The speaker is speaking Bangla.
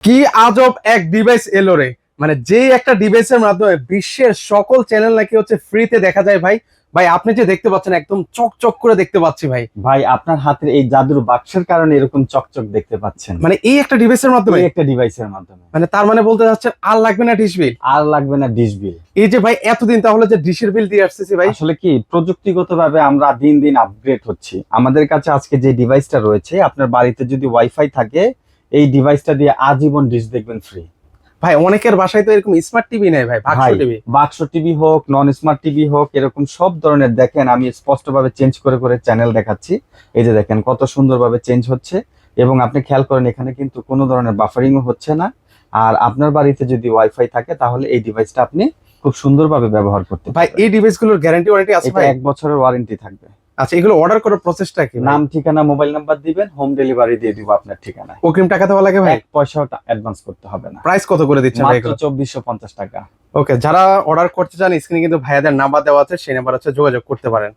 কি আজব এক ডিভাইস এলো রে। মানে যে একটা ডিভাইসের মাধ্যমে বিশ্বের সকল চ্যানেল নাকি হচ্ছে ফ্রিতে দেখা যায় ভাই। ভাই আপনি যে দেখতে পাচ্ছেন একদম চকচক করে দেখতে পাচ্ছি ভাই। ভাই আপনার হাতের এই জাদুর বাক্সের কারণে এরকম চকচক দেখতে পাচ্ছেন, মানে এই একটা ডিভাইসের মাধ্যমে, এই একটা ডিভাইসের মাধ্যমে। মানে তার মানে বলতে চাচ্ছেন আর লাগবে না ডিশ বিল। আর লাগবে না ডিশ বিল। এই যে ভাই এতদিন তাহলে যে ডিশের বিল দিয়ে আসতেছি ভাই। আসলে কি প্রযুক্তিগতভাবে আমরা দিন দিন আপগ্রেড হচ্ছি। আমাদের কাছে আজকে যে ডিভাইসটা রয়েছে, আপনার বাড়িতে যদি ওয়াইফাই থাকে, এই ডিভাইসটা দিয়ে আজীবন ডিশ দেখবেন ফ্রি। ভাই অনেকের বাসায় তো এরকম স্মার্ট টিভি নেই ভাই, বাক্স ভাই টিভি। বাক্স টিভি হোক, নন স্মার্ট টিভি হোক, এরকম সব ধরনের দেখেন, আমি স্পষ্টভাবে চেঞ্জ করে করে চ্যানেল দেখাচ্ছি। এই যে দেখেন কত সুন্দরভাবে চেঞ্জ হচ্ছে, এবং আপনি খেয়াল করেন এখানে কিন্তু কোনো ধরনের বাফারিংও হচ্ছে না। আর আপনার বাড়িতে যদি ওয়াইফাই থাকে তাহলে এই ডিভাইসটা আপনি খুব সুন্দরভাবে ব্যবহার করতে ভাই পারবেন। এই ডিভাইসগুলোর গ্যারান্টি ওয়ারেন্টি আছে এটা ভাই? 1 বছরের ওয়ারেন্টি থাকবে। আচ্ছা, এগুলো অর্ডার করার প্রসেসটা কি? নাম, ঠিকানা, মোবাইল নাম্বার দিবেন, হোম ডেলিভারি দিয়ে দিব আপনার ঠিকানায়। অগ্রিম টাকা দেওয়া লাগে ভাই? 1 পয়সাও অ্যাডভান্স করতে হবে না। প্রাইস কত করে দিচ্ছেন ভাই মাত্র এগুলো? 2450 টাকা। ওকে, যারা অর্ডার করতে চান স্ক্রিনে কিন্তু ভাইয়াদের নাম্বার দেওয়া আছে, সেই নাম্বার হচ্ছে যোগাযোগ করতে পারেন।